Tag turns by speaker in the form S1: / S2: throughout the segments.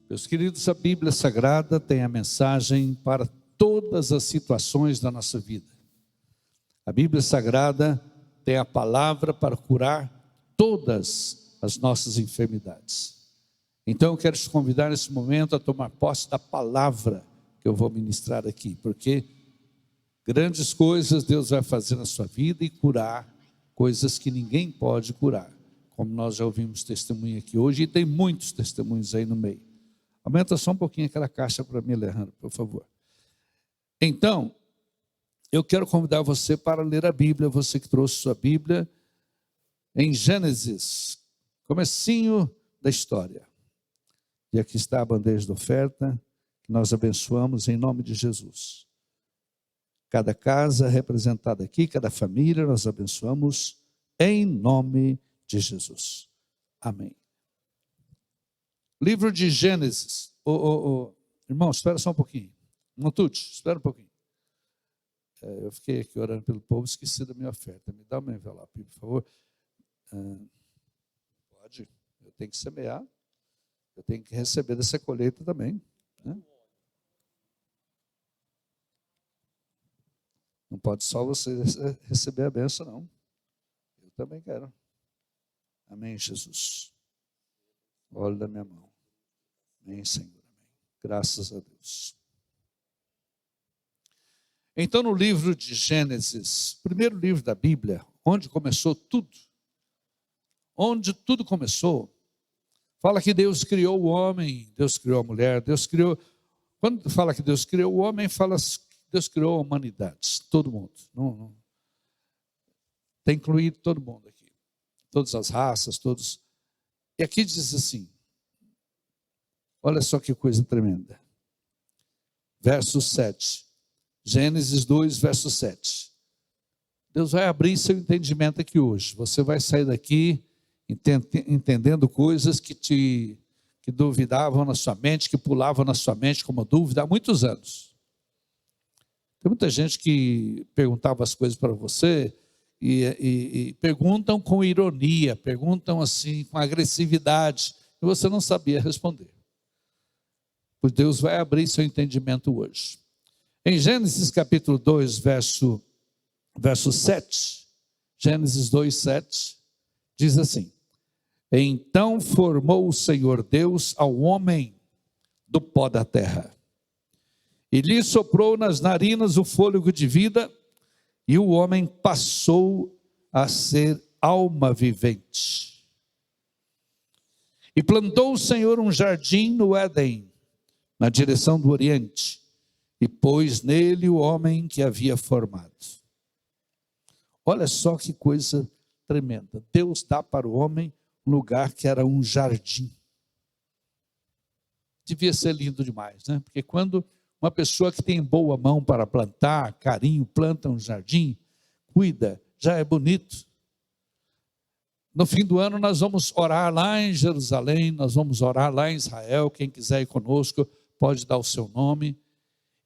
S1: Meus queridos, a Bíblia Sagrada tem a mensagem para todas as situações da nossa vida. A Bíblia Sagrada tem a palavra para curar todas as nossas enfermidades. Então eu quero te convidar nesse momento a tomar posse da palavra que eu vou ministrar aqui, porque grandes coisas Deus vai fazer na sua vida e curar coisas que ninguém pode curar, como nós já ouvimos testemunho aqui hoje, e tem muitos testemunhos aí no meio. Aumenta só um pouquinho aquela caixa para mim, Alejandro, por favor. Então, eu quero convidar você para ler a Bíblia, você que trouxe sua Bíblia, em Gênesis, comecinho da história. E aqui está a bandeja de oferta, que nós abençoamos em nome de Jesus. Cada casa representada aqui, cada família, nós abençoamos em nome de Jesus. Amém. Livro de Gênesis. Irmão, espera só um pouquinho. Montute, espera um pouquinho. Eu fiquei aqui orando pelo povo, esqueci da minha oferta. Me dá uma envelope, por favor. Pode. Eu tenho que semear. Eu tenho que receber dessa colheita também. Né? Não pode só você receber a bênção, não. Eu também quero. Amém, Jesus. Olha da minha mão. Amém, Senhor. Amém. Graças a Deus. Então, no livro de Gênesis, primeiro livro da Bíblia, onde começou tudo, onde tudo começou, fala que Deus criou o homem, Deus criou a mulher, Deus criou... Quando fala que Deus criou o homem, fala que Deus criou a humanidade, todo mundo. Não. Tem incluído todo mundo aqui. Todas as raças, todos... E aqui diz assim, olha só que coisa tremenda. Verso 7. Gênesis 2, verso 7. Deus vai abrir seu entendimento aqui hoje. Você vai sair daqui entendendo coisas que duvidavam na sua mente, que pulavam na sua mente como dúvida há muitos anos. Tem muita gente que perguntava as coisas para você e perguntam com ironia, perguntam assim com agressividade, e você não sabia responder. Pois Deus vai abrir seu entendimento hoje. Em Gênesis capítulo 2, verso 7, Gênesis 2, 7, diz assim: Então formou o Senhor Deus ao homem do pó da terra, e lhe soprou nas narinas o fôlego de vida, e o homem passou a ser alma vivente. E plantou o Senhor um jardim no Éden, na direção do Oriente, e pôs nele o homem que havia formado. Olha só que coisa tremenda. Deus dá para o homem um lugar que era um jardim. Devia ser lindo demais, né? Porque quando uma pessoa que tem boa mão para plantar, carinho, planta um jardim, cuida, já é bonito. No fim do ano nós vamos orar lá em Jerusalém, nós vamos orar lá em Israel. Quem quiser ir conosco pode dar o seu nome.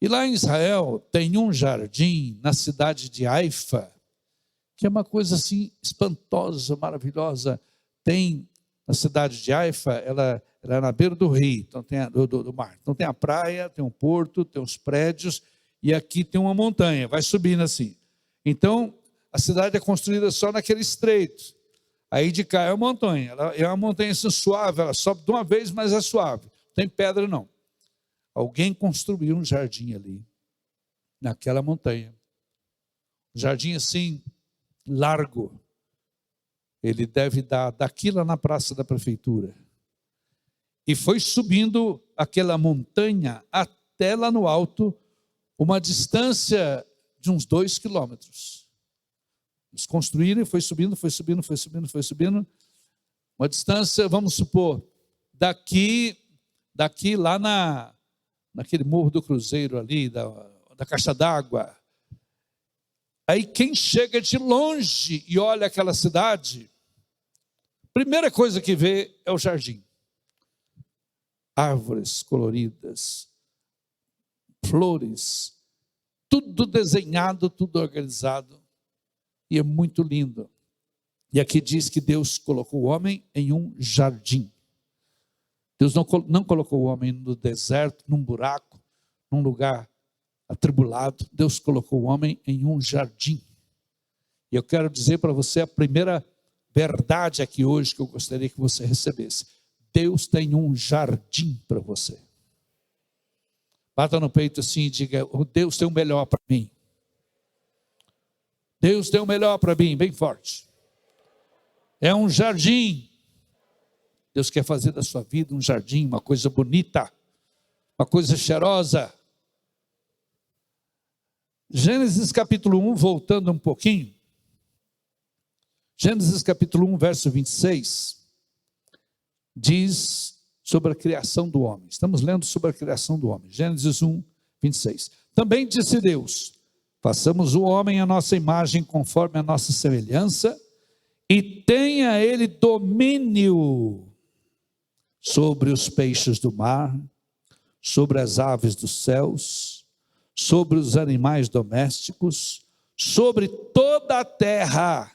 S1: E lá em Israel tem um jardim na cidade de Haifa, que é uma coisa assim espantosa, maravilhosa. Tem na cidade de Haifa, ela é na beira do rio, então tem do mar. Então tem a praia, tem um porto, tem os prédios, e aqui tem uma montanha, vai subindo assim. Então a cidade é construída só naquele estreito. Aí de cá é uma montanha, ela é uma montanha assim, suave, ela sobe de uma vez, mas é suave, não tem pedra não. Alguém construiu um jardim ali, naquela montanha. Um jardim assim, largo. Ele deve dar daqui lá na praça da prefeitura. E foi subindo aquela montanha até lá no alto, uma distância de uns 2 quilômetros. Eles construíram e foi subindo. Uma distância, vamos supor, daqui lá naquele Morro do Cruzeiro ali, da Caixa d'Água. Aí quem chega de longe e olha aquela cidade, primeira coisa que vê é o jardim. Árvores coloridas, flores, tudo desenhado, tudo organizado, e é muito lindo. E aqui diz que Deus colocou o homem em um jardim. Deus não colocou o homem no deserto, num buraco, num lugar atribulado. Deus colocou o homem em um jardim. E eu quero dizer para você a primeira verdade aqui hoje que eu gostaria que você recebesse. Deus tem um jardim para você. Bata no peito assim e diga: oh, Deus tem o melhor para mim. Deus tem o melhor para mim, bem forte. É um jardim. Deus quer fazer da sua vida um jardim, uma coisa bonita, uma coisa cheirosa. Gênesis capítulo 1, voltando um pouquinho. Gênesis capítulo 1, verso 26, diz sobre a criação do homem. Estamos lendo sobre a criação do homem. Gênesis 1, 26. Também disse Deus: façamos o homem à nossa imagem, conforme a nossa semelhança, e tenha ele domínio sobre os peixes do mar, sobre as aves dos céus, sobre os animais domésticos, sobre toda a terra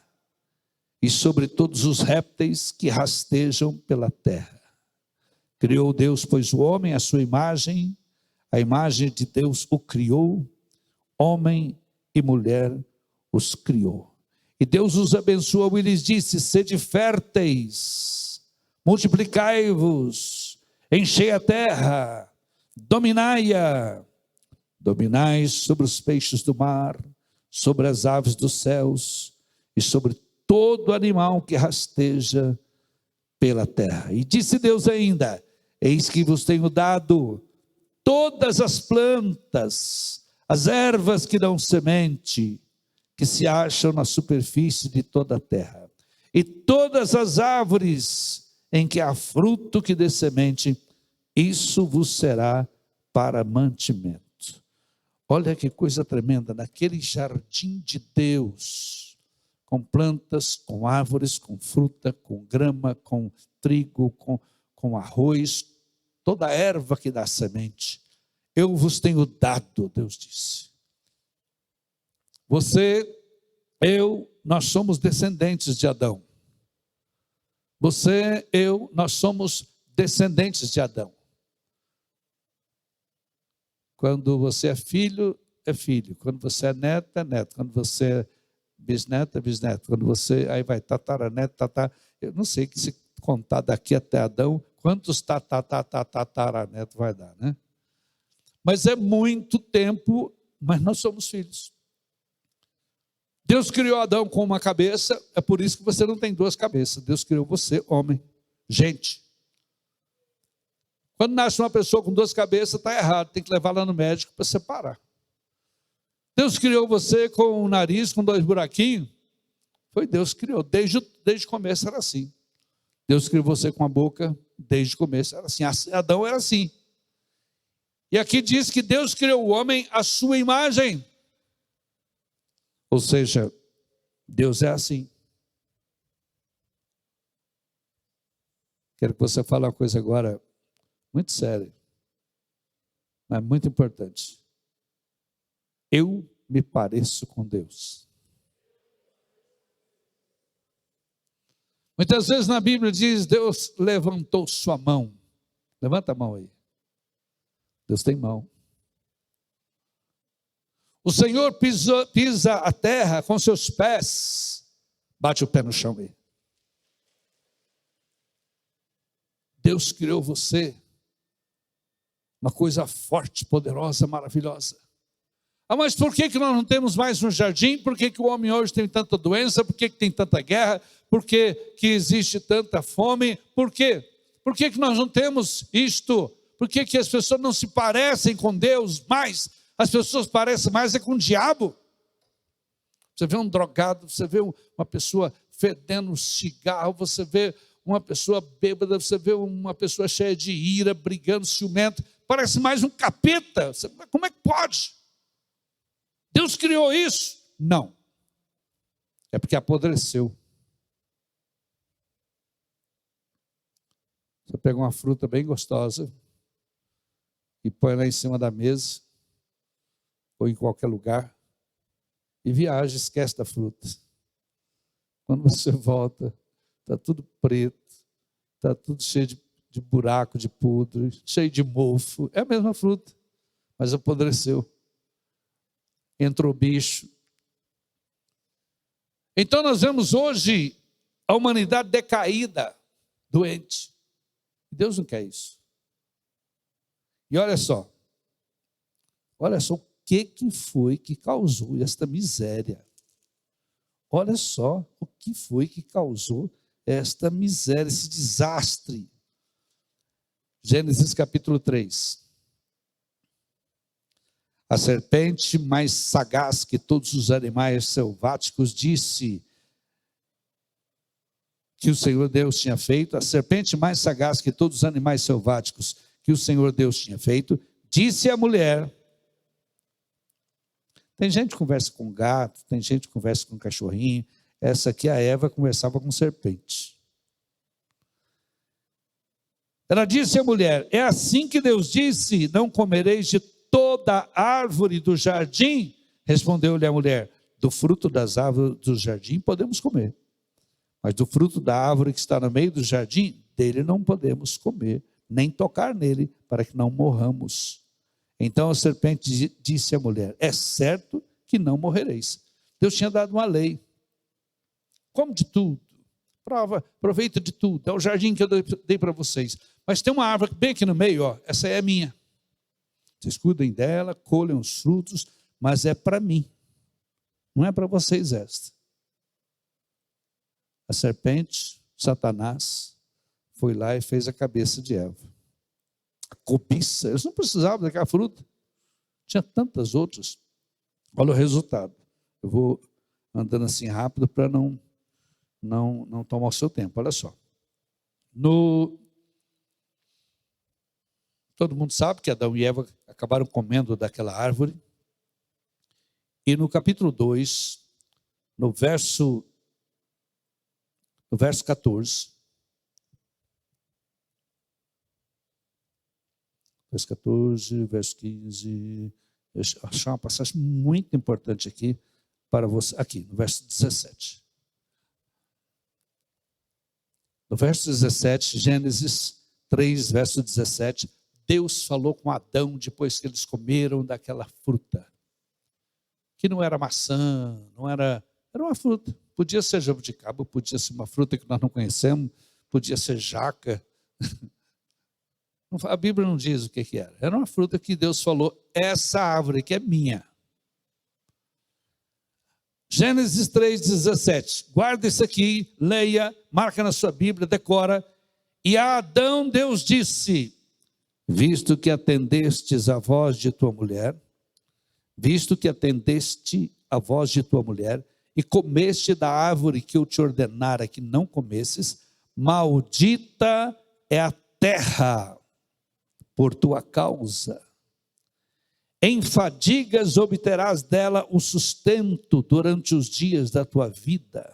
S1: e sobre todos os répteis que rastejam pela terra. Criou Deus, pois, o homem à sua imagem, a imagem de Deus o criou, homem e mulher os criou. E Deus os abençoou e lhes disse: sede férteis, multiplicai-vos, enchei a terra, dominai-a, dominai sobre os peixes do mar, sobre as aves dos céus e sobre todo animal que rasteja pela terra. E disse Deus ainda: eis que vos tenho dado todas as plantas, as ervas que dão semente, que se acham na superfície de toda a terra, e todas as árvores em que há fruto que dê semente, isso vos será para mantimento. Olha que coisa tremenda, naquele jardim de Deus, com plantas, com árvores, com fruta, com grama, com trigo, com arroz, toda a erva que dá semente, eu vos tenho dado, Deus disse. Você, eu, nós somos descendentes de Adão. Você, eu, nós somos descendentes de Adão. Quando você é filho, é filho. Quando você é neto, é neto. Quando você é bisneto, é bisneto. Quando você, aí vai tataraneto, eu não sei que se contar daqui até Adão, quantos tataraneto vai dar, né? Mas é muito tempo, mas nós somos filhos. Deus criou Adão com uma cabeça, é por isso que você não tem duas cabeças. Deus criou você, homem, gente. Quando nasce uma pessoa com duas cabeças, está errado, tem que levar lá no médico para separar. Deus criou você com um nariz, com dois buraquinhos, foi Deus que criou, desde o começo era assim. Deus criou você com a boca, desde o começo era assim, Adão era assim. E aqui diz que Deus criou o homem à sua imagem. Ou seja, Deus é assim. Quero que você fale uma coisa agora muito séria, mas muito importante. Eu me pareço com Deus. Muitas vezes na Bíblia diz: Deus levantou sua mão. Levanta a mão aí. Deus tem mão. O Senhor pisa a terra com seus pés. Bate o pé no chão aí. Deus criou você. Uma coisa forte, poderosa, maravilhosa. Ah, mas por que nós não temos mais um jardim? Por que o homem hoje tem tanta doença? Por que tem tanta guerra? Por que existe tanta fome? Por quê? Por que nós não temos isto? Por que as pessoas não se parecem com Deus mais? As pessoas parecem mais é com o diabo. Você vê um drogado, você vê uma pessoa fedendo cigarro, você vê uma pessoa bêbada, você vê uma pessoa cheia de ira, brigando, ciumento, parece mais um capeta. Como é que pode? Deus criou isso? Não. É porque apodreceu. Você pega uma fruta bem gostosa e põe lá em cima da mesa, ou em qualquer lugar, e viaja, esquece da fruta. Quando você volta, está tudo preto, está tudo cheio de de buraco, de podre, cheio de mofo. É a mesma fruta, mas apodreceu. Entrou bicho. Então nós vemos hoje a humanidade decaída, doente. Deus não quer isso. E olha só o que foi que causou esta miséria. Olha só o que foi que causou esta miséria, esse desastre. Gênesis capítulo 3. A serpente mais sagaz que todos os animais selváticos disse que o Senhor Deus tinha feito. A serpente mais sagaz que todos os animais selváticos que o Senhor Deus tinha feito, disse à mulher. Tem gente que conversa com gato, tem gente que conversa com cachorrinho. Essa aqui, a Eva, conversava com serpente. Ela disse à mulher: é assim que Deus disse, não comereis de toda árvore do jardim? Respondeu-lhe a mulher: do fruto das árvores do jardim podemos comer, mas do fruto da árvore que está no meio do jardim, dele não podemos comer, nem tocar nele, para que não morramos. Então a serpente disse à mulher: é certo que não morrereis. Deus tinha dado uma lei: come de tudo, aproveita de tudo, é o jardim que eu dei para vocês, mas tem uma árvore bem aqui no meio, ó, essa é minha. Vocês cuidem dela, colhem os frutos, mas é para mim, não é para vocês esta. A serpente, Satanás, foi lá e fez a cabeça de Eva. A cobiça, eles não precisavam daquela fruta, tinha tantas outras. Olha o resultado. Eu vou andando assim rápido para não tomar o seu tempo. Olha só. Todo mundo sabe que Adão e Eva acabaram comendo daquela árvore. E no capítulo 2, no verso 14, verso 14, verso 15, deixa eu achar uma passagem muito importante aqui para você, aqui, no verso 17. No verso 17, Gênesis 3, verso 17, Deus falou com Adão depois que eles comeram daquela fruta, que não era maçã, era uma fruta. Podia ser jabuticaba, podia ser uma fruta que nós não conhecemos, podia ser jaca. A Bíblia não diz o que era. Era uma fruta que Deus falou: essa árvore que é minha. Gênesis 3,17. Guarda isso aqui, leia, marca na sua Bíblia, decora. E a Adão Deus disse: visto que atendestes a voz de tua mulher, e comeste da árvore que eu te ordenara que não comesses, maldita é a terra por tua causa. Em fadigas obterás dela o sustento durante os dias da tua vida.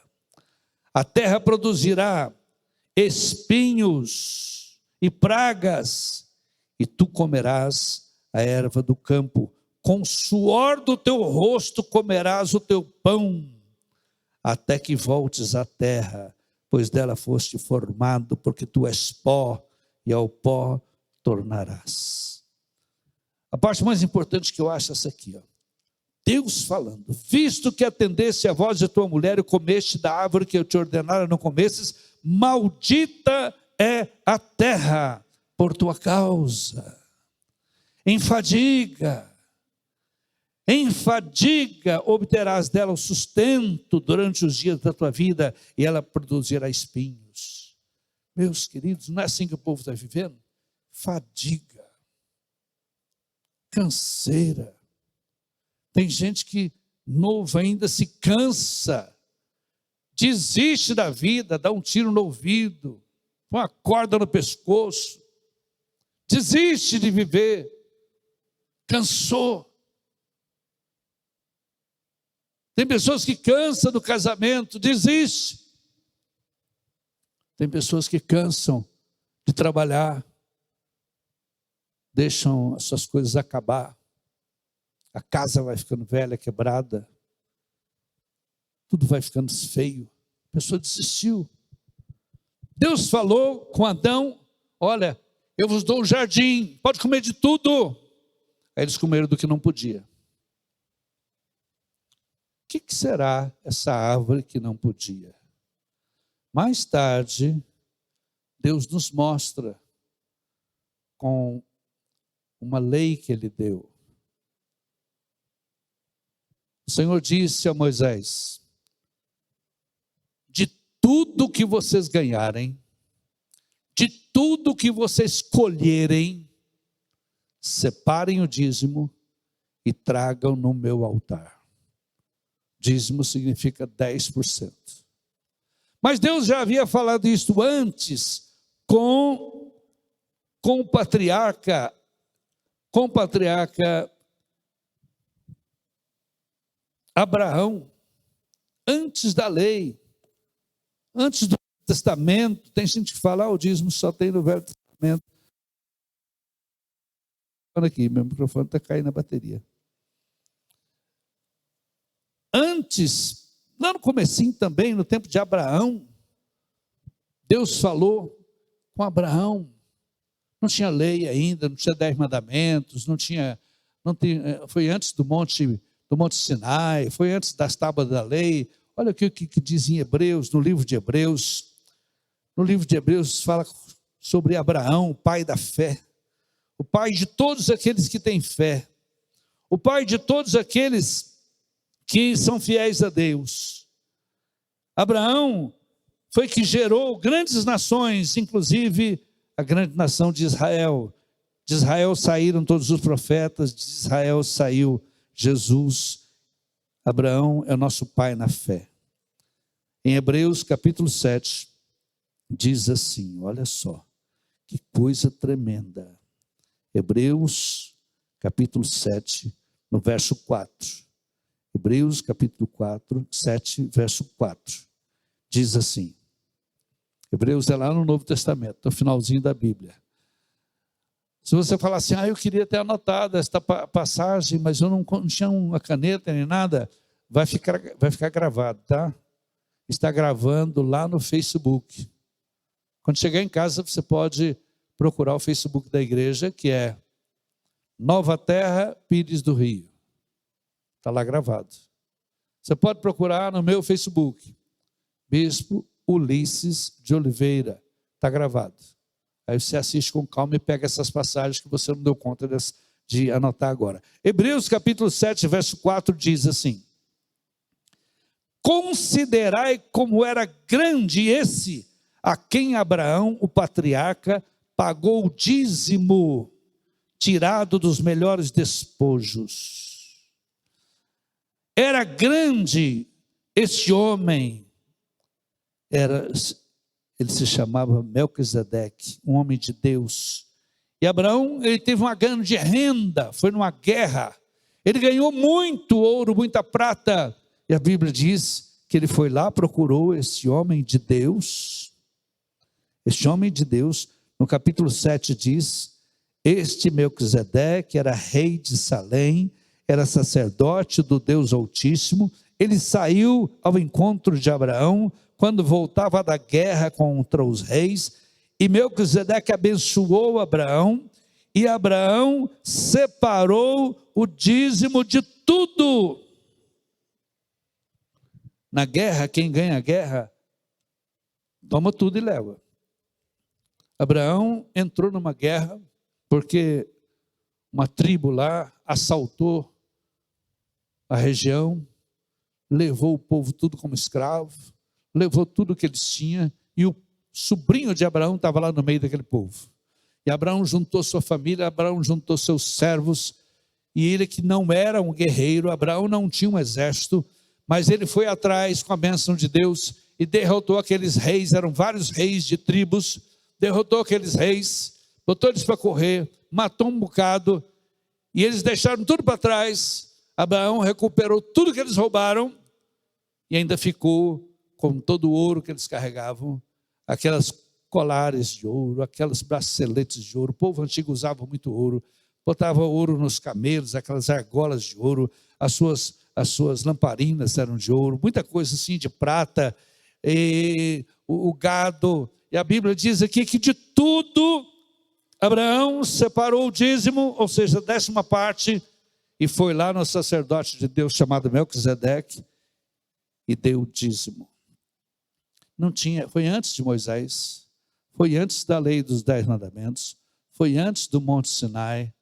S1: A terra produzirá espinhos e pragas, e tu comerás a erva do campo. Com o suor do teu rosto comerás o teu pão, até que voltes à terra, pois dela foste formado, porque tu és pó, e ao pó tornarás. A parte mais importante que eu acho é essa aqui, ó. Deus falando: visto que atendeste a voz de tua mulher e comeste da árvore que eu te ordenara não comesses, maldita é a terra por tua causa. Em fadiga obterás dela o sustento durante os dias da tua vida, e ela produzirá espinhos. Meus queridos, não é assim que o povo está vivendo? Fadiga, canseira. Tem gente que novo ainda se cansa, desiste da vida, dá um tiro no ouvido, uma corda no pescoço, desiste de viver, cansou. Tem pessoas que cansam do casamento, desiste. Tem pessoas que cansam de trabalhar, deixam as suas coisas acabar. A casa vai ficando velha, quebrada. Tudo vai ficando feio. A pessoa desistiu. Deus falou com Adão olha, eu vos dou um jardim, pode comer de tudo. Aí eles comeram do que não podia. O que será essa árvore que não podia? Mais tarde, Deus nos mostra com uma lei que Ele deu. O Senhor disse a Moisés: de tudo que vocês ganharem, de tudo que vocês colherem, separem o dízimo e tragam no meu altar. Dízimo significa 10%. Mas Deus já havia falado isso antes com o patriarca Abraão, antes da lei, antes do Testamento. Tem gente que fala, o dízimo só tem no Velho Testamento. Olha aqui, meu microfone está caindo na bateria. Antes, lá no comecinho também, no tempo de Abraão, Deus falou com Abraão. Não tinha lei ainda, não tinha 10 mandamentos, foi antes do Monte Sinai, foi antes das tábuas da lei. Olha o que diz em Hebreus, no livro de Hebreus. No livro de Hebreus fala sobre Abraão, o pai da fé, o pai de todos aqueles que têm fé, o pai de todos aqueles que são fiéis a Deus. Abraão foi que gerou grandes nações, inclusive a grande nação de Israel. De Israel saíram todos os profetas, de Israel saiu Jesus. Abraão é o nosso pai na fé. Em Hebreus capítulo 7, diz assim, olha só, que coisa tremenda. Hebreus capítulo 7, no verso 4. Hebreus capítulo 7, verso 4. Diz assim, Hebreus é lá no Novo Testamento, no finalzinho da Bíblia. Se você falar assim, eu queria ter anotado esta passagem, mas eu não tinha uma caneta nem nada, vai ficar gravado, tá? Está gravando lá no Facebook. Quando chegar em casa, você pode procurar o Facebook da igreja, que é Nova Terra, Pires do Rio. Está lá gravado. Você pode procurar no meu Facebook, Bispo Ulisses de Oliveira. Está gravado. Aí você assiste com calma e pega essas passagens que você não deu conta de anotar agora. Hebreus capítulo 7, verso 4 diz assim: considerai como era grande esse a quem Abraão, o patriarca, pagou o dízimo tirado dos melhores despojos. Era grande este homem, ele se chamava Melquisedeque, um homem de Deus. E Abraão, ele teve uma grande renda, foi numa guerra. Ele ganhou muito ouro, muita prata. E a Bíblia diz que ele foi lá, procurou esse homem de Deus. Este homem de Deus, no capítulo 7 diz, este Melquisedeque era rei de Salém, era sacerdote do Deus Altíssimo. Ele saiu ao encontro de Abraão, quando voltava da guerra contra os reis, e Melquisedeque abençoou Abraão, e Abraão separou o dízimo de tudo. Na guerra, quem ganha a guerra, toma tudo e leva. Abraão entrou numa guerra, porque uma tribo lá assaltou a região, levou o povo tudo como escravo, levou tudo que eles tinham, e o sobrinho de Abraão estava lá no meio daquele povo. E Abraão juntou sua família, Abraão juntou seus servos, e ele que não era um guerreiro, Abraão não tinha um exército, mas ele foi atrás com a bênção de Deus, e derrotou aqueles reis, eram vários reis de tribos, derrotou aqueles reis, botou eles para correr, matou um bocado, e eles deixaram tudo para trás. Abraão recuperou tudo que eles roubaram, e ainda ficou com todo o ouro que eles carregavam, aquelas colares de ouro, aquelas braceletes de ouro. O povo antigo usava muito ouro, botava ouro nos camelos, aquelas argolas de ouro, as suas lamparinas eram de ouro, muita coisa assim de prata, e o gado. E a Bíblia diz aqui que de tudo Abraão separou o dízimo, ou seja, a 10ª parte, e foi lá no sacerdote de Deus chamado Melquisedeque e deu o dízimo. Não tinha, foi antes de Moisés, foi antes da lei dos 10 mandamentos, foi antes do Monte Sinai.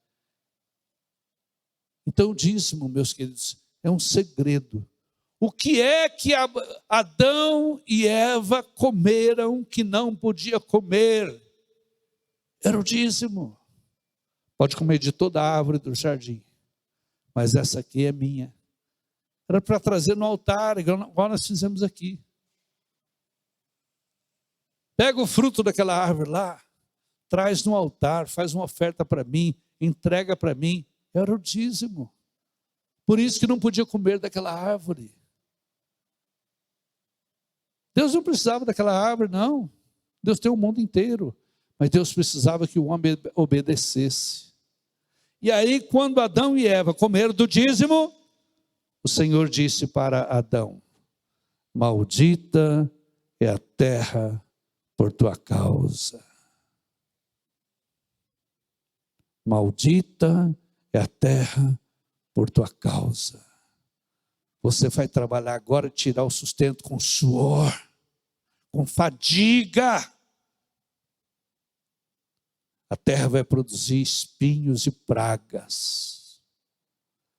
S1: Então o dízimo, meus queridos, é um segredo. O que é que Adão e Eva comeram que não podia comer? Era o dízimo. Pode comer de toda a árvore do jardim, mas essa aqui é minha. Era para trazer no altar, igual nós fizemos aqui. Pega o fruto daquela árvore lá, traz no altar, faz uma oferta para mim, entrega para mim. Era o dízimo. Por isso que não podia comer daquela árvore. Deus não precisava daquela árvore, não. Deus tem o mundo inteiro. Mas Deus precisava que o homem obedecesse. E aí, quando Adão e Eva comeram do dízimo, o Senhor disse para Adão: maldita é a terra por tua causa. Maldita é a terra por tua causa. Você vai trabalhar agora e tirar o sustento com suor, com fadiga. A terra vai produzir espinhos e pragas.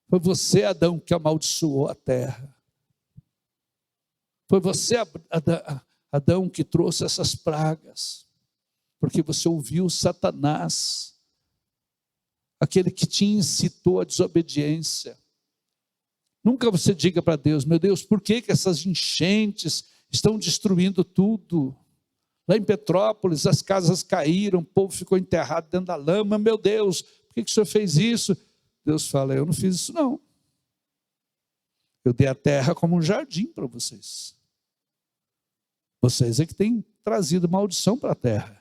S1: Foi você, Adão, que amaldiçoou a terra. Foi você, Adão, que trouxe essas pragas. Porque você ouviu Satanás, aquele que te incitou à desobediência. Nunca você diga para Deus: meu Deus, por que essas enchentes estão destruindo tudo? Lá em Petrópolis as casas caíram, o povo ficou enterrado dentro da lama. Meu Deus, por que o Senhor fez isso? Deus fala: eu não fiz isso não. Eu dei a terra como um jardim para vocês. Vocês é que têm trazido maldição para a terra.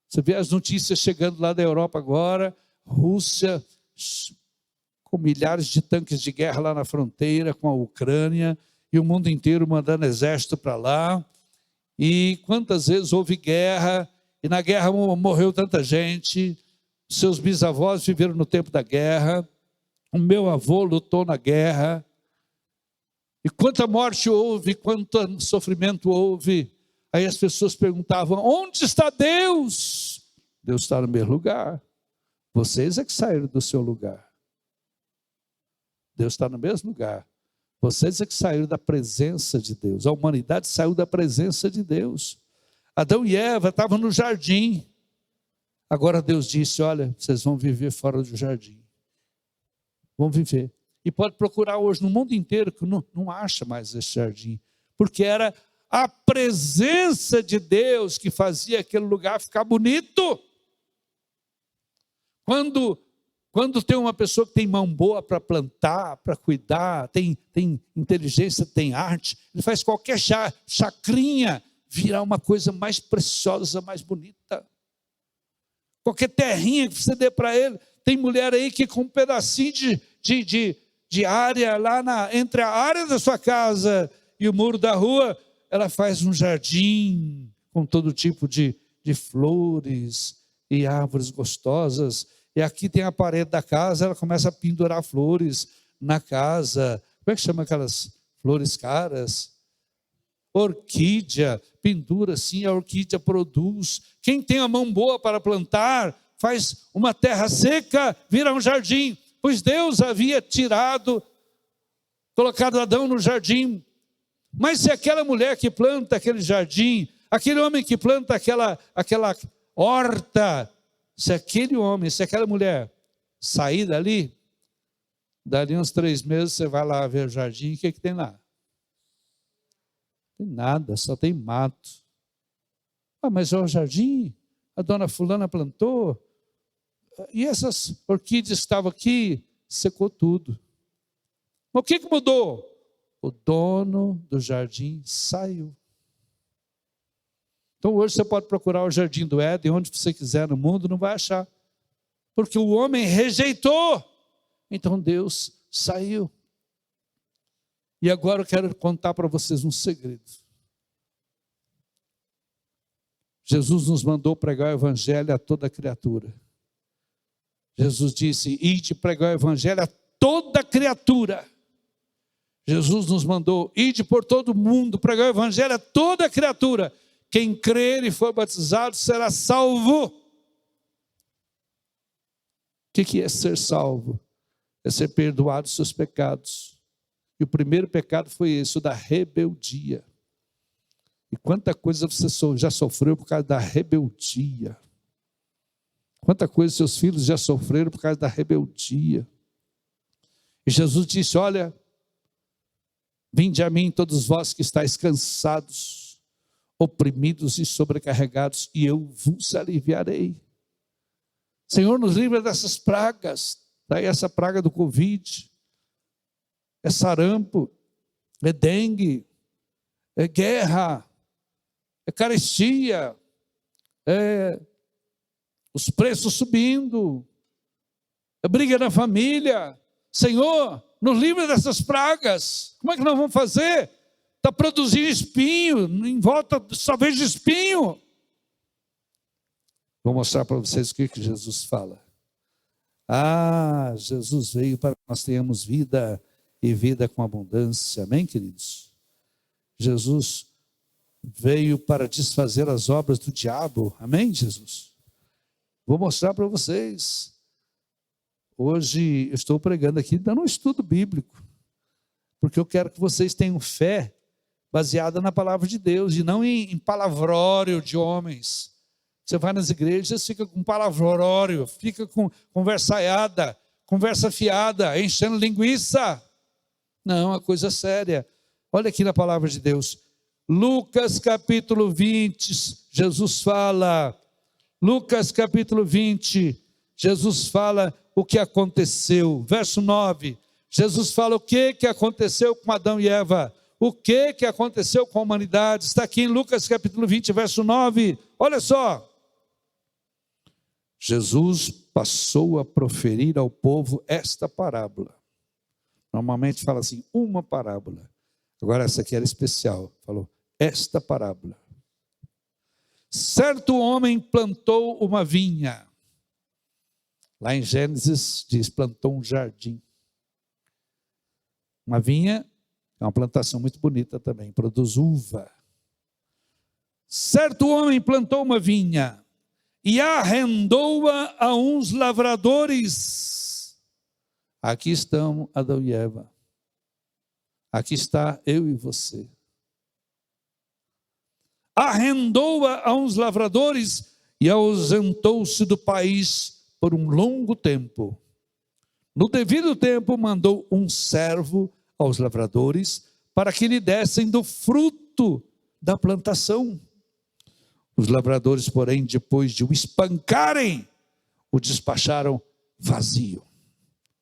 S1: Você vê as notícias chegando lá da Europa agora, Rússia com milhares de tanques de guerra lá na fronteira com a Ucrânia, e o mundo inteiro mandando exército para lá. E quantas vezes houve guerra, e na guerra morreu tanta gente. Seus bisavós viveram no tempo da guerra, o meu avô lutou na guerra, e quanta morte houve, quanto sofrimento houve. Aí as pessoas perguntavam: onde está Deus? Deus está no mesmo lugar. Vocês é que saíram do seu lugar. Deus está no mesmo lugar. Vocês é que saíram da presença de Deus. A humanidade saiu da presença de Deus. Adão e Eva estavam no jardim. Agora Deus disse: olha, vocês vão viver fora do jardim. Vão viver. E pode procurar hoje no mundo inteiro, que não acha mais esse jardim. Porque era a presença de Deus que fazia aquele lugar ficar bonito. Quando tem uma pessoa que tem mão boa para plantar, para cuidar, tem inteligência, tem arte, ele faz qualquer chacrinha virar uma coisa mais preciosa, mais bonita. Qualquer terrinha que você dê para ele. Tem mulher aí que com um pedacinho de área lá entre a área da sua casa e o muro da rua, ela faz um jardim com todo tipo de flores e árvores gostosas. E aqui tem a parede da casa, ela começa a pendurar flores na casa. Como é que chama aquelas flores caras? Orquídea, pendura assim, a orquídea produz. Quem tem a mão boa para plantar, faz uma terra seca, vira um jardim. Pois Deus havia colocado Adão no jardim. Mas se aquela mulher que planta aquele jardim, aquele homem que planta aquela horta, se aquele homem, se aquela mulher sair dali uns 3 meses, você vai lá ver o jardim, o que tem lá? Não tem nada, só tem mato. Ah, mas é o jardim, a dona fulana plantou, e essas orquídeas que estavam aqui, secou tudo. Mas o que mudou? O dono do jardim saiu. Então hoje você pode procurar o jardim do Éden, onde você quiser no mundo, não vai achar. Porque o homem rejeitou. Então Deus saiu. E agora eu quero contar para vocês um segredo. Jesus nos mandou pregar o evangelho a toda criatura. Jesus disse, ide pregar o evangelho a toda criatura. Jesus nos mandou, ide por todo mundo, pregar o evangelho a toda criatura. Quem crer e for batizado será salvo. O que é ser salvo? É ser perdoado dos seus pecados. E o primeiro pecado foi esse, o da rebeldia. E quanta coisa você já sofreu por causa da rebeldia. Quanta coisa seus filhos já sofreram por causa da rebeldia. E Jesus disse, olha, vinde a mim todos vós que estáis cansados, oprimidos e sobrecarregados, e eu vos aliviarei. Senhor, nos livra dessas pragas, daí essa praga do Covid, é sarampo, é dengue, é guerra, é carestia, é os preços subindo, é briga na família. Senhor, nos livra dessas pragas. Como é que nós vamos fazer? Está produzindo espinho, em volta só vejo espinho. Vou mostrar para vocês o que Jesus fala. Ah, Jesus veio para que nós tenhamos vida e vida com abundância. Amém, queridos? Jesus veio para desfazer as obras do diabo. Amém, Jesus? Vou mostrar para vocês. Hoje eu estou pregando aqui, dando um estudo bíblico, porque eu quero que vocês tenham fé baseada na palavra de Deus e não em palavrório de homens. Você vai nas igrejas, fica com palavrório, fica com conversaiada, conversa fiada, enchendo linguiça. Não, é coisa séria. Olha aqui na palavra de Deus. Lucas capítulo 20, Jesus fala. Lucas capítulo 20, Jesus fala o que aconteceu. Verso 9, Jesus fala o que aconteceu com Adão e Eva. O que aconteceu com a humanidade. Está aqui em Lucas capítulo 20, verso 9. Olha só. Jesus passou a proferir ao povo esta parábola. Normalmente fala assim, uma parábola. Agora essa aqui era especial. Falou, esta parábola. Certo homem plantou uma vinha. Lá em Gênesis diz, plantou um jardim. Uma vinha é uma plantação muito bonita também, produz uva. Certo homem plantou uma vinha e arrendou-a a uns lavradores. Aqui estão Adão e Eva. Aqui está eu e você. Arrendou-a a uns lavradores e ausentou-se do país por um longo tempo. No devido tempo, mandou um servo aos lavradores para que lhe dessem do fruto da plantação. Os lavradores, porém, depois de o espancarem, o despacharam vazio,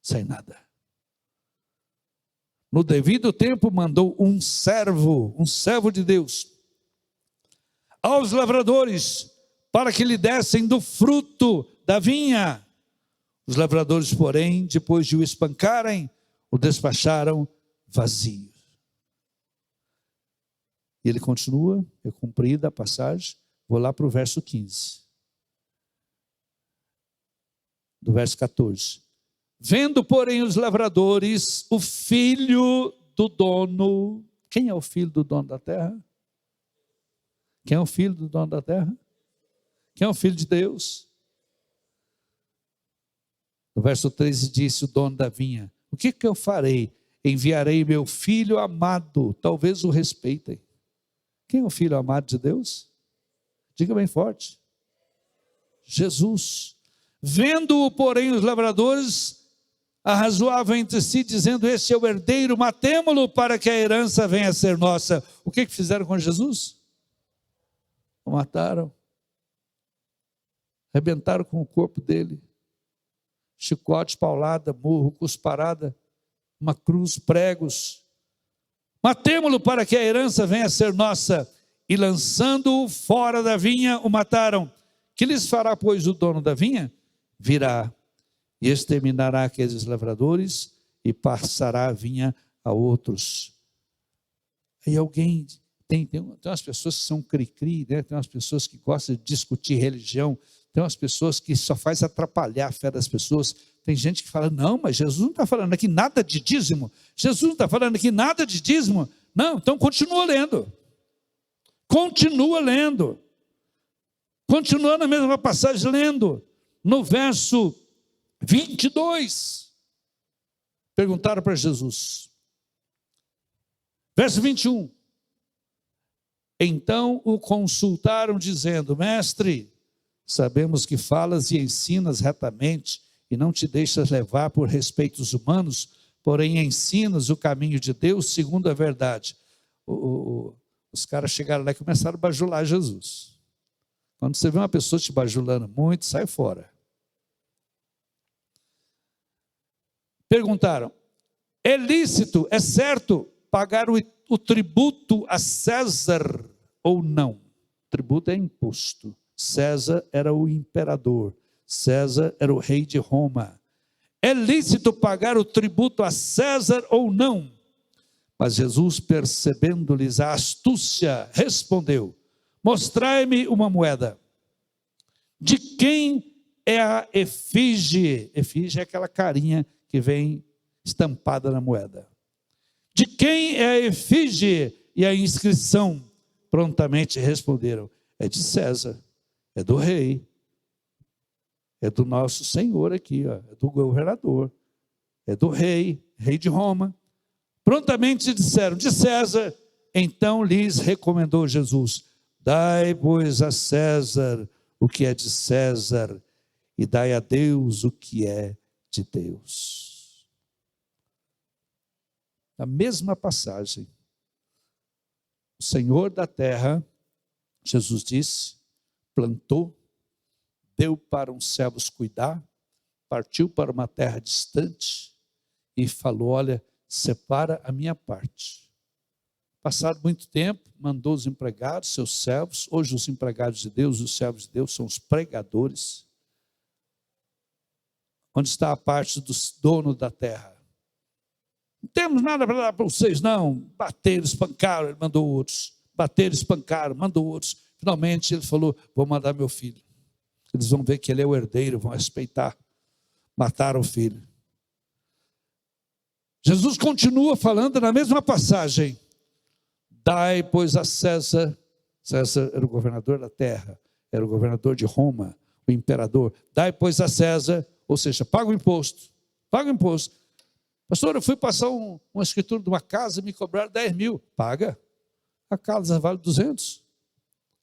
S1: sem nada. No devido tempo, mandou um servo de Deus, aos lavradores, para que lhe dessem do fruto da vinha. Os lavradores, porém, depois de o espancarem, o despacharam vazio. E ele continua, é cumprida a passagem, vou lá para o verso 15. Do verso 14. Vendo, porém, os lavradores, o filho do dono. Quem é o filho do dono da terra? Quem é o filho do dono da terra? Quem é o filho de Deus? No verso 13 disse o dono da vinha, o que eu farei? Enviarei meu filho amado, talvez o respeitem. Quem é o filho amado de Deus? Diga bem forte. Jesus. Vendo-o, porém, os lavradores arrazoavam entre si, dizendo, esse é o herdeiro, matemo-lo para que a herança venha a ser nossa. O que fizeram com Jesus? O mataram. Arrebentaram com o corpo dele. Chicote, paulada, murro, cusparada, uma cruz, pregos. Matemo-lo para que a herança venha a ser nossa. E lançando-o fora da vinha, o mataram. Que lhes fará, pois, o dono da vinha? Virá e exterminará aqueles lavradores e passará a vinha a outros. Aí alguém Tem umas pessoas que são cri-cri, né? Tem umas pessoas que gostam de discutir religião, tem umas pessoas que só faz atrapalhar a fé das pessoas. Tem gente que fala, não, mas Jesus não está falando aqui nada de dízimo. Jesus não está falando aqui nada de dízimo. Não, então continua lendo. Continua lendo. Continua na mesma passagem lendo. No verso 22, perguntaram para Jesus. Verso 21. Então o consultaram dizendo, mestre, sabemos que falas e ensinas retamente e não te deixas levar por respeitos humanos, porém ensinas o caminho de Deus segundo a verdade. Os caras chegaram lá e começaram a bajular Jesus. Quando você vê uma pessoa te bajulando muito, sai fora. Perguntaram, é lícito, é certo pagar o tributo a César ou não? Tributo é imposto. César era o imperador. César era o rei de Roma. É lícito pagar o tributo a César ou não? Mas Jesus, percebendo-lhes a astúcia, respondeu, mostrai-me uma moeda. De quem é a efígie? Efígie é aquela carinha que vem estampada na moeda. De quem é a efígie e a inscrição? Prontamente responderam, é de César, é do rei, é do nosso Senhor aqui, ó, é do governador, é do rei, rei de Roma. Prontamente disseram, de César. Então lhes recomendou Jesus, dai, pois, a César o que é de César, e dai a Deus o que é de Deus. Na mesma passagem, o Senhor da terra, Jesus disse, plantou, deu para uns servos cuidar, partiu para uma terra distante e falou, olha, separa a minha parte. Passado muito tempo, mandou os empregados, seus servos, hoje os empregados de Deus, os servos de Deus são os pregadores. Onde está a parte dos donos da terra? Não temos nada para dar para vocês, não. Bateram, espancaram, ele mandou outros. Bateram, espancaram, mandou outros. Finalmente ele falou, vou mandar meu filho. Eles vão ver que ele é o herdeiro, vão respeitar. Mataram o filho. Jesus continua falando na mesma passagem. Dai, pois, a César. César era o governador da terra, era o governador de Roma, o imperador. Dai, pois, a César, ou seja, paga o imposto. Paga o imposto. Pastor, eu fui passar uma escritura de uma casa e me cobraram 10 mil. Paga. A casa vale 200.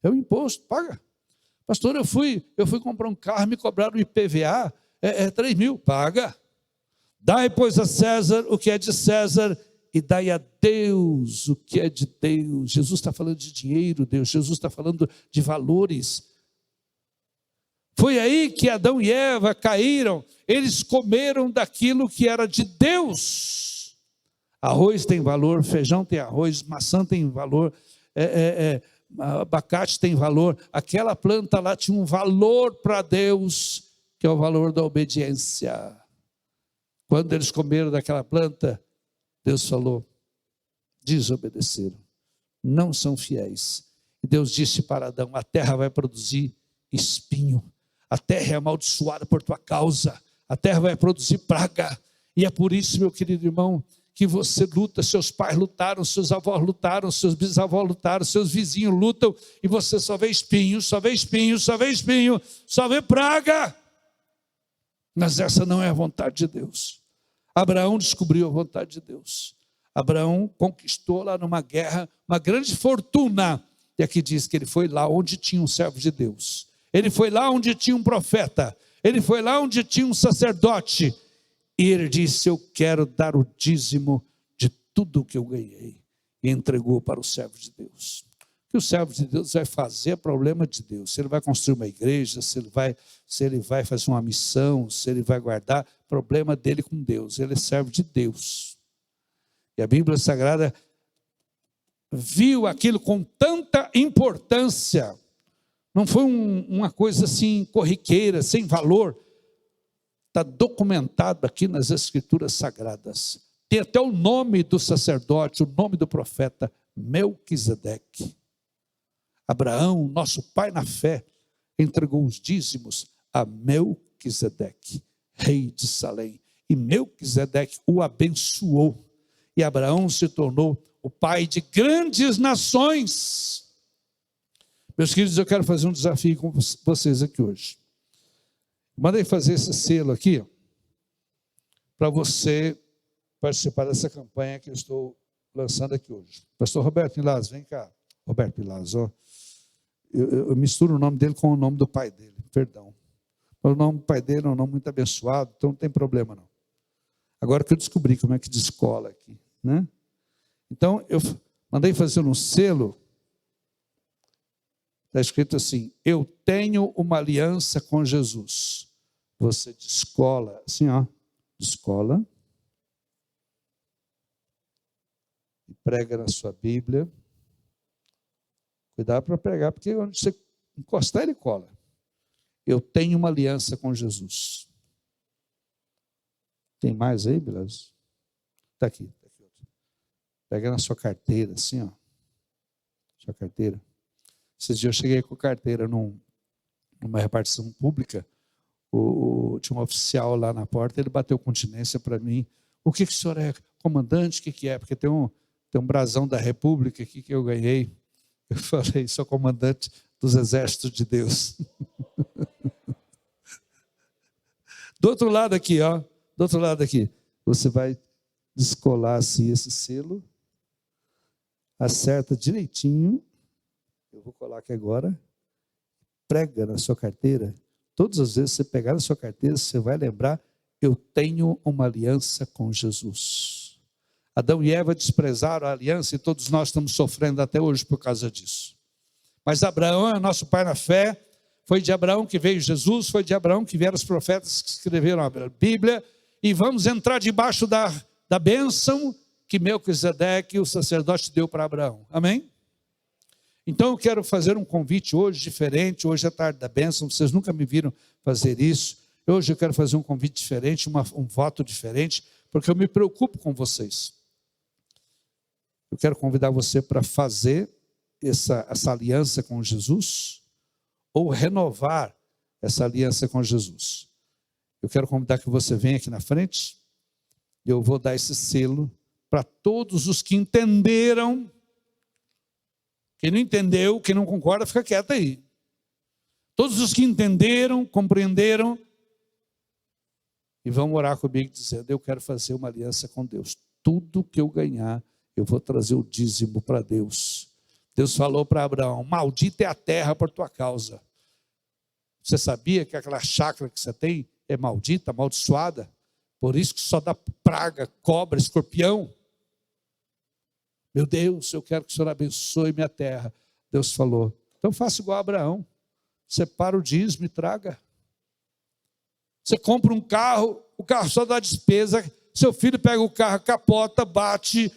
S1: É o imposto, paga. Pastor, eu fui comprar um carro e me cobraram o IPVA, 3 mil. Paga. Dai, pois, a César o que é de César e dai a Deus o que é de Deus. Jesus está falando de dinheiro, Deus. Jesus está falando de valores. Foi aí que Adão e Eva caíram. Eles comeram daquilo que era de Deus. Arroz tem valor, feijão tem arroz, maçã tem valor, abacate tem valor. Aquela planta lá tinha um valor para Deus, que é o valor da obediência. Quando eles comeram daquela planta, Deus falou, desobedeceram, não são fiéis. E Deus disse para Adão, a terra vai produzir espinho, a terra é amaldiçoada por tua causa, a terra vai produzir praga. E é por isso, meu querido irmão, que você luta, seus pais lutaram, seus avós lutaram, seus bisavós lutaram, seus vizinhos lutam, e você só vê espinho, só vê espinho, só vê espinho, só vê praga. Mas essa não é a vontade de Deus. Abraão descobriu a vontade de Deus. Abraão conquistou lá numa guerra uma grande fortuna. E aqui diz que ele foi lá onde tinha um servo de Deus. Ele foi lá onde tinha um profeta. Ele foi lá onde tinha um sacerdote. E ele disse, eu quero dar o dízimo de tudo que eu ganhei. E entregou para o servo de Deus. O que o servo de Deus vai fazer é problema de Deus. Se ele vai construir uma igreja, se ele vai fazer uma missão, se ele vai guardar, problema dele com Deus. Ele é servo de Deus. E a Bíblia Sagrada viu aquilo com tanta importância. Não foi uma coisa assim corriqueira, sem valor. Está documentado aqui nas Escrituras Sagradas. Tem até o nome do sacerdote, o nome do profeta, Melquisedeque. Abraão, nosso pai na fé, entregou os dízimos a Melquisedeque, rei de Salém. E Melquisedeque o abençoou. E Abraão se tornou o pai de grandes nações. Meus queridos, eu quero fazer um desafio com vocês aqui hoje. Mandei fazer esse selo aqui, para você participar dessa campanha que eu estou lançando aqui hoje. Pastor Roberto Pilaz, vem cá. Roberto Pilaz, ó. Eu misturo o nome dele com o nome do pai dele, perdão. O nome do pai dele é um nome muito abençoado, então não tem problema não. Agora que eu descobri como é que descola aqui, né? Então, eu mandei fazer um selo, está escrito assim: eu tenho uma aliança com Jesus. Você descola, assim ó, descola, e prega na sua Bíblia. Cuidado para pregar, porque onde você encostar, ele cola. Eu tenho uma aliança com Jesus. Tem mais aí, beleza? Está aqui. Tá aqui. Pega na sua carteira, assim, ó. Sua carteira. Esses dias eu cheguei com a carteira numa repartição pública. Tinha um oficial lá na porta, ele bateu continência para mim. O que o senhor é? Comandante? O que é? Porque tem um brasão da República aqui que eu ganhei. Eu falei, sou comandante dos exércitos de Deus. Do outro lado aqui, ó. Do outro lado aqui. Você vai descolar assim esse selo. Acerta direitinho. Eu vou colar aqui agora. Prega na sua carteira. Todas as vezes que você pegar na sua carteira, você vai lembrar: eu tenho uma aliança com Jesus. Adão e Eva desprezaram a aliança e todos nós estamos sofrendo até hoje por causa disso. Mas Abraão é nosso pai na fé. Foi de Abraão que veio Jesus, foi de Abraão que vieram os profetas que escreveram a Bíblia. E vamos entrar debaixo da bênção que Melquisedeque, o sacerdote, deu para Abraão. Amém? Então eu quero fazer um convite hoje diferente. Hoje é tarde da bênção, vocês nunca me viram fazer isso. Hoje eu quero fazer um convite diferente, um voto diferente, porque eu me preocupo com vocês. Eu quero convidar você para fazer essa aliança com Jesus, ou renovar essa aliança com Jesus. Eu quero convidar que você venha aqui na frente, e eu vou dar esse selo para todos os que entenderam. Quem não entendeu, quem não concorda, fica quieto aí. Todos os que entenderam, compreenderam, e vão orar comigo dizendo: eu quero fazer uma aliança com Deus. Tudo que eu ganhar, eu vou trazer o dízimo para Deus. Deus falou para Abraão: maldita é a terra por tua causa. Você sabia que aquela chácara que você tem é maldita, amaldiçoada? Por isso que só dá praga, cobra, escorpião. Meu Deus, eu quero que o Senhor abençoe minha terra. Deus falou: então faça igual a Abraão. Separa o dízimo e traga. Você compra um carro, o carro só dá despesa. Seu filho pega o carro, capota, bate.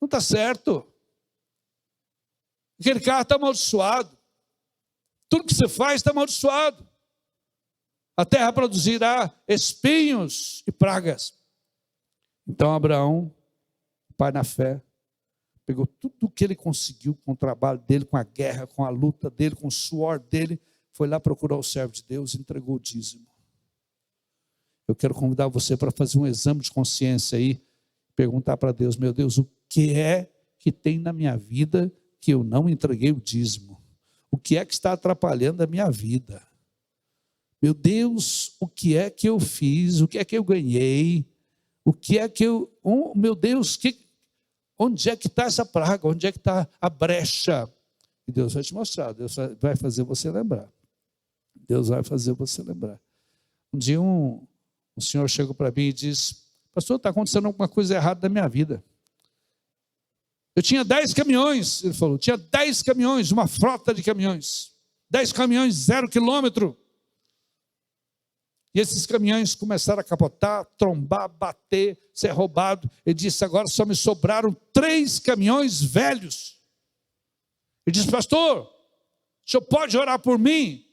S1: Não está certo. Aquele carro está amaldiçoado. Tudo que você faz está amaldiçoado. A terra produzirá espinhos e pragas. Então Abraão, pai na fé, pegou tudo o que ele conseguiu com o trabalho dele, com a guerra, com a luta dele, com o suor dele, foi lá procurar o servo de Deus e entregou o dízimo. Eu quero convidar você para fazer um exame de consciência aí, perguntar para Deus: meu Deus, o que é que tem na minha vida que eu não entreguei o dízimo? O que é que está atrapalhando a minha vida? Meu Deus, o que é que eu fiz? O que é que eu ganhei? O que é que eu... meu Deus, onde é que está essa praga? Onde é que está a brecha? E Deus vai te mostrar, Deus vai fazer você lembrar. Deus vai fazer você lembrar. Um dia um senhor chegou para mim e disse: pastor, está acontecendo alguma coisa errada na minha vida. Eu tinha 10 caminhões, ele falou, tinha 10 caminhões, uma frota de caminhões. 10 caminhões, 0 quilômetro. E esses caminhões começaram a capotar, trombar, bater, ser roubado. Ele disse: agora só me sobraram 3 caminhões velhos. Ele disse: pastor, o senhor pode orar por mim?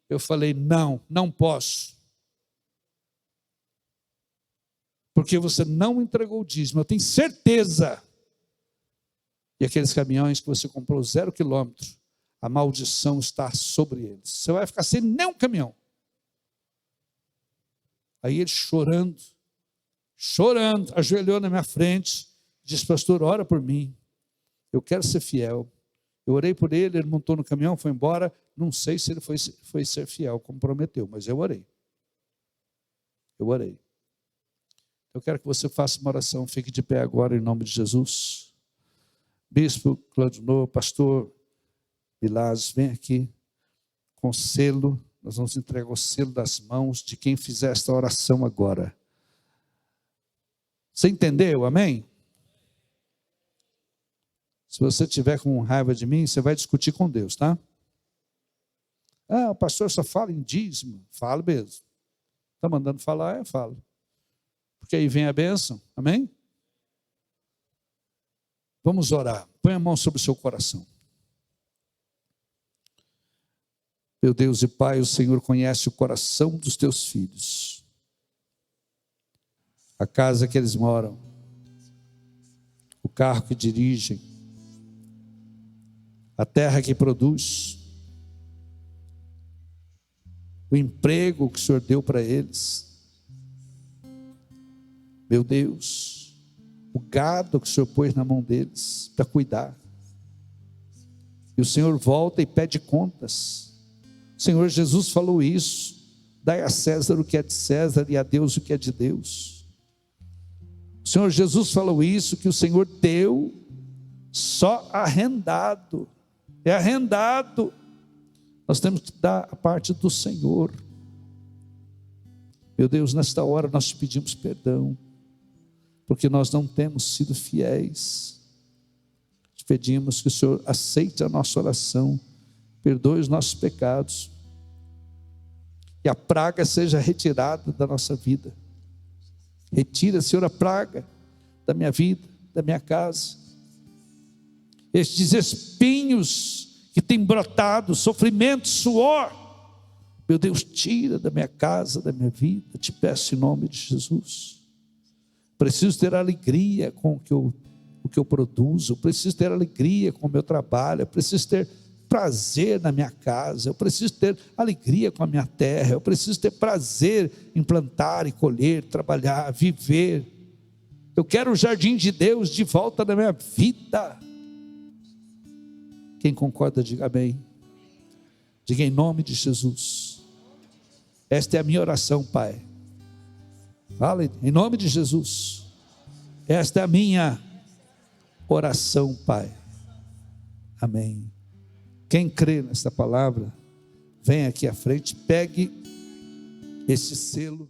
S1: Eu falei: não, não posso. Porque você não entregou o dízimo. Eu tenho certeza E aqueles caminhões que você comprou 0 quilômetro, a maldição está sobre eles. Você vai ficar sem nenhum caminhão. Aí ele chorando, ajoelhou na minha frente, disse: pastor, ora por mim, eu quero ser fiel. Eu orei por ele, ele montou no caminhão, foi embora. Não sei se ele foi ser fiel, como prometeu, mas eu orei. Eu orei. Eu quero que você faça uma oração, fique de pé agora em nome de Jesus. Bispo Claudinor, pastor Bilás, vem aqui com selo. Nós vamos entregar o selo das mãos de quem fizer esta oração agora. Você entendeu? Amém? Se você tiver com raiva de mim, você vai discutir com Deus, tá? Ah, o pastor só fala em dízimo. Fala mesmo. Está mandando falar, eu falo. Porque aí vem a bênção. Amém? Vamos orar. Põe a mão sobre o seu coração. Meu Deus e Pai, o Senhor conhece o coração dos teus filhos. A casa que eles moram. O carro que dirigem. A terra que produz. O emprego que o Senhor deu para eles. Meu Deus, o gado que o Senhor pôs na mão deles para cuidar. E o Senhor volta e pede contas. O Senhor Jesus falou isso: dai a César o que é de César e a Deus o que é de Deus. O Senhor Jesus falou isso, que o Senhor deu só arrendado. É arrendado. Nós temos que dar a parte do Senhor. Meu Deus, nesta hora nós te pedimos perdão, porque nós não temos sido fiéis. Te pedimos que o Senhor aceite a nossa oração, perdoe os nossos pecados, e a praga seja retirada da nossa vida. Retira, Senhor, a praga da minha vida, da minha casa. Estes espinhos que têm brotado, sofrimento, suor, meu Deus, tira da minha casa, da minha vida, te peço em nome de Jesus. Preciso ter alegria com o que eu produzo, eu preciso ter alegria com o meu trabalho, eu preciso ter prazer na minha casa, eu preciso ter alegria com a minha terra, eu preciso ter prazer em plantar e colher, trabalhar, viver. Eu quero o jardim de Deus de volta na minha vida. Quem concorda, diga amém. Diga em nome de Jesus. Esta é a minha oração, Pai. Fala em nome de Jesus. Esta é a minha oração, Pai. Amém. Quem crê nesta palavra, vem aqui à frente, pegue esse selo.